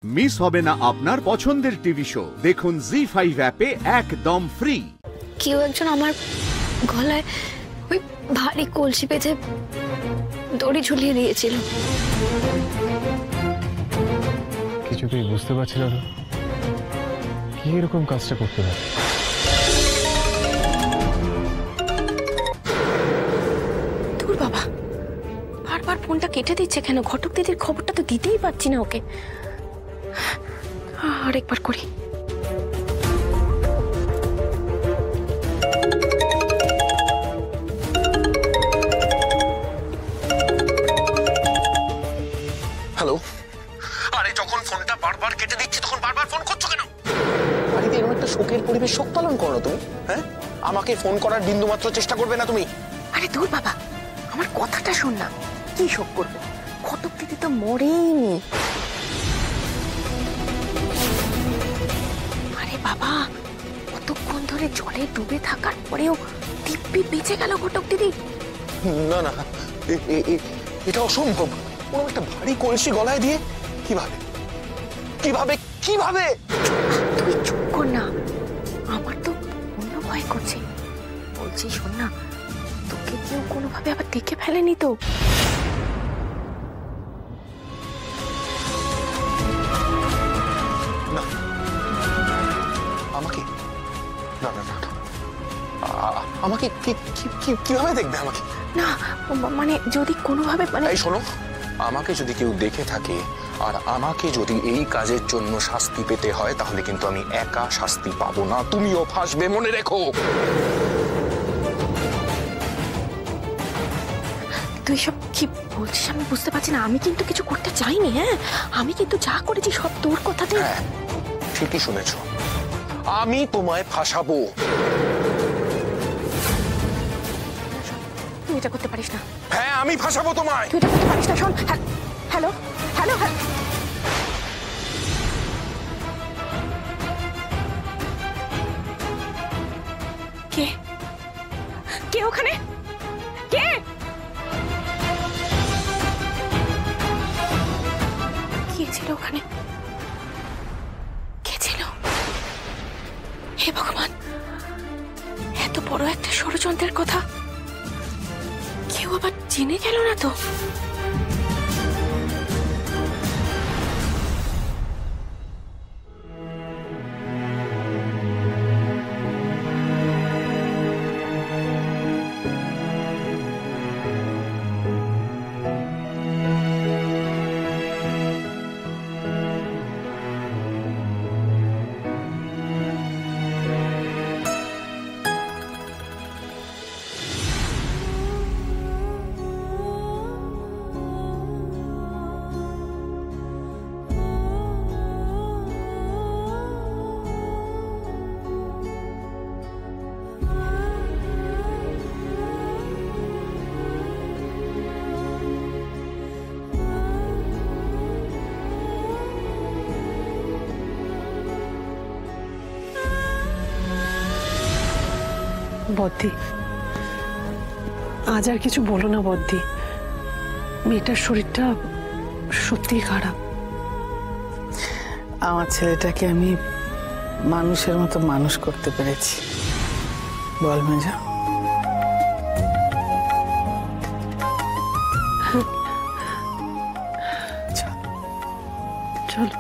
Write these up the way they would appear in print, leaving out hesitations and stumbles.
Miss হবে না আপনার পছন্দের টিভি শো। দেখুন জি5 অ্যাপে একদম ফ্রি। কেউ একজন আমার গলায় ওই ভারী কলসি বেঁধে দড়ি ঝুলিয়ে দিয়েছিল। কিছুতেই বুঝতে পারছি না তো কি এরকম কাজটা করতে পারে। দূর বাবা, বারবার ফোনটা কেটে দিচ্ছে কেন? ঘটক দিদির খবরটা তো দিতেই পারছি না ওকে। আরেকবার করি। হ্যালো। আরে যখন ফোনটা বারবার কেটে দিচ্ছি তখন বারবার ফোন করছো কেন? বাড়িতে এরকম একটা শোকের পরিবেশ শোক পালন করো তুমি, হ্যাঁ? আমাকে ফোন করার বিন্দুমাত্র চেষ্টা করবে না তুমি। আরে দূর বাবা, আমার কথাটা শোন না। কি শোক করবে? ঘটক দিদি তো মরেইনি। আরে বাবা, কতক্ষণ ধরে জলে ডুবে থাকার পরেও দিব্যি বেঁচে গেল ঘটক দিদি। না না, এটা অসম্ভব। কোনো একটা ভারী কলসি গলায় দিয়ে কিভাবে কিভাবে কিভাবে? তুই চুপ কর না, আমার তো অন্য ভয় করছে। বলছি শোন না, তোকে কেউ কোনোভাবে আবার দেখে ফেলেনি তো? না আমাকে, না না না, আমাকে কিভাবে দেখবে? আমাকে না মানে যদি কোনোভাবে মানে এই শোনো, আমাকে যদি কেউ দেখে থাকে আর আমাকে যদি এই কাজের জন্য শাস্তি পেতে হয় তাহলে কিন্তু আমি একা শাস্তি পাবো না, তুমিও ফাঁসবে, মনে রেখো। তুই সব কি বলছিস আমি বুঝতে পারছি না। আমি কিন্তু কিছু করতে চাইনি। হ্যাঁ, আমি কিন্তু যা করেছি সব তোর কথাতে। হ্যাঁ ঠিকই শুনেছ, আমি তোমায় ফাঁসাবো। তুই এটা করতে পারিস না। হ্যাঁ আমি ফাঁসাবো তোমায়। তুই এটা করতে পারিস না। শোন, হ্যালো হ্যালো হ্যালো, কে কে ওখানে? কে? কে ছিল ওখানে? কে ছিল? হে ভগবান, এত বড় একটা ষড়যন্ত্রের কথা কেউ আবার জেনে গেল না তো? বদ্দি, আজ আর কিছু বলো না বদ্দি। মেয়েটার শরীরটা সত্যিই খারাপ। আমার ছেলেটাকে আমি মানুষের মতো মানুষ করতে পেরেছি, বল মেজা? চলো।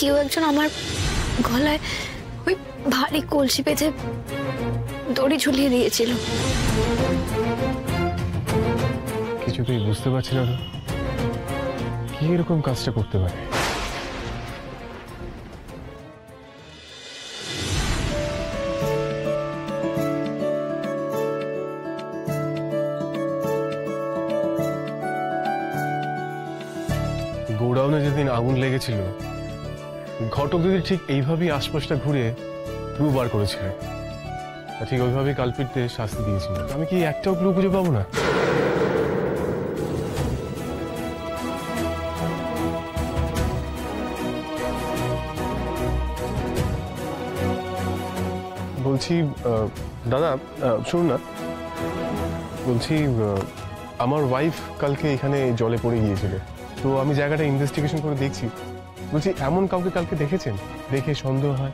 কেউ একজন আমার গলায় ওই ভারী কলসি বেঁধে দড়ি ঝুলিয়ে দিয়েছিল। কিছুতেই বুঝতে পারছি না তো কি এরকম কাজটা করতে পারে। গোডাউনে যেদিন আগুন লেগেছিল ঘটক দিদি ঠিক এইভাবেই আশপাশটা ঘুরে ক্লু বার করেছিল, আর ঠিক ওইভাবেই কালপিটদের শাস্তি দিয়েছিল। আমি কি একটাও ক্লু খুঁজে পাবো না? বলছি দাদা শুনুন না, বলছি আমার ওয়াইফ কালকে এখানে জলে পড়ে গিয়েছিল, তো আমি জায়গাটা ইনভেস্টিগেশন করে দেখছি। বলছি এমন কাউকে কালকে দেখেছেন? দেখে সন্দেহ হয়?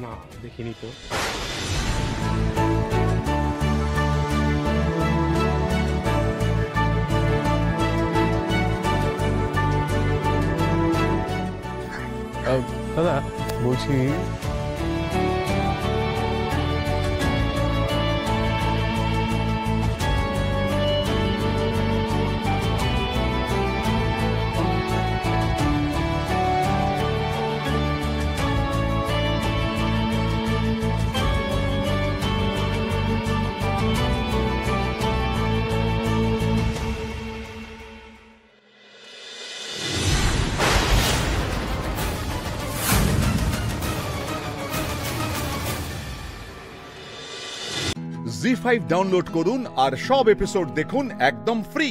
না, দেখিনি তো। দাদা বলছি জি5 ডাউনলোড করুন আর সব এপিসোড দেখুন একদম ফ্রি।